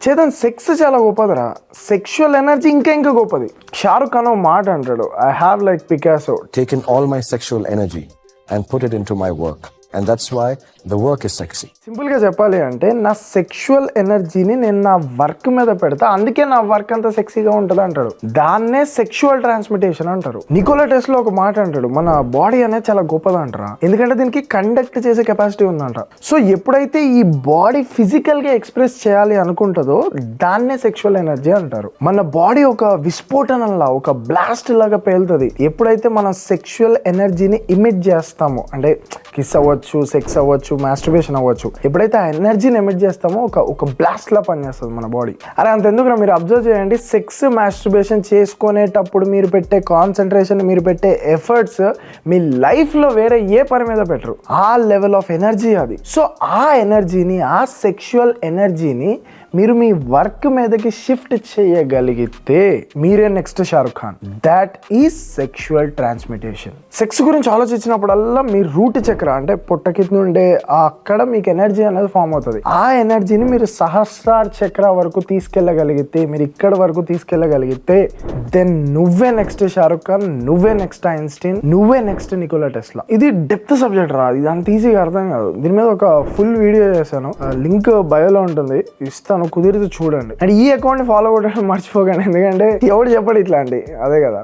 Chetan sex చాలా గొప్పదిరా. Sexual energy ఇంకా గొప్పది. షారుఖ్ ఖాన్ ఒక మాట అంటాడు, I have like Picasso taken all my sexual energy and put it into my work, and that's why the work is sexy. Simple గా చెప్పాలి అంటే నా సెక్షువల్ ఎనర్జీని నేను నా వర్క్ మీద పెడతా, అందుకే నా వర్క్ అంత సెక్సీగా ఉంటుంది అంటాడు. దాన్నే సెక్షువల్ ట్రాన్స్మిటేషన్ అంటారు. నికోలా టెస్లా ఒక మాట అంటాడు, మన బాడీ అనేది చాలా గొప్పది అంటారా, ఎందుకంటే దీనికి కండక్ట్ చేసే కెపాసిటీ ఉందంట. సో ఎప్పుడైతే ఈ బాడీ ఫిజికల్ గా ఎక్స్ప్రెస్ చేయాలి అనుకుంటుందో దాన్నే సెక్షువల్ ఎనర్జీ అంటారు. మన బాడీ ఒక విస్ఫోటనంలా, ఒక బ్లాస్ట్ లాగా పేలుతుంది ఎప్పుడైతే మనం సెక్షువల్ ఎనర్జీని ఇమిట్ చేస్తామో. అంటే కిస్ అవ్వచ్చు, సెక్స్ అవ్వచ్చు, మాస్టర్బేషన్ అవ్వచ్చు. ఎప్పుడైతే ఆ ఎనర్జీని ఎమిట్ చేస్తామో ఒక బ్లాస్ట్ లా పనిచేస్తుంది మన బాడీ. అరే అంతెందుకు మీరు అబ్జర్వ్ చేయండి, సెక్స్ మాస్టర్బేషన్ చేసుకునేటప్పుడు మీరు పెట్టే కాన్సన్ట్రేషన్, మీరు పెట్టే ఎఫర్ట్స్ మీ లైఫ్ లో వేరే ఏ పని మీద పెట్టరు. ఆ లెవెల్ ఆఫ్ ఎనర్జీ అది. సో ఆ ఎనర్జీని, ఆ సెక్షువల్ ఎనర్జీని మీరు మీ వర్క్ మీదకి షిఫ్ట్ చేయగలిగితే మీరే next Shahrukh Khan. That is sexual transmutation. Sex గురించి ఆలోచించినప్పుడల్లా మీ రూట్ చక్ర అంటే పొట్ట కింద ఉండే అక్కడ మీకు ఎనర్జీ అనేది ఫామ్ అవుతుంది. ఆ ఎనర్జీని మీరు సహస్రార చక్ర వరకు తీసుకెళ్ళగలిగితే, మీరు ఇక్కడ వరకు తీసుకెళ్ళగలిగితే దెన్ నువ్వే నెక్స్ట్ షారుఖ్ ఖాన్, నువ్వే నెక్స్ట్ ఐన్స్టీన్, నువ్వే నెక్స్ట్ నికోలా టెస్లా. ఇది డెప్త్ సబ్జెక్ట్ రా, ఇది అంత ఈజీగా అర్థం కాదు. దీని మీద ఒక ఫుల్ వీడియో చేశాను, లింక్ బయోలో ఉంటుంది, ఇస్తాను, కుదిరితే చూడండి. అండ్ ఈ అకౌంట్ ని ఫాలో అవ్వడం మర్చిపోకండి, ఎందుకంటే ఎవడు చెప్పడు ఇట్లాంటి, అదే కదా.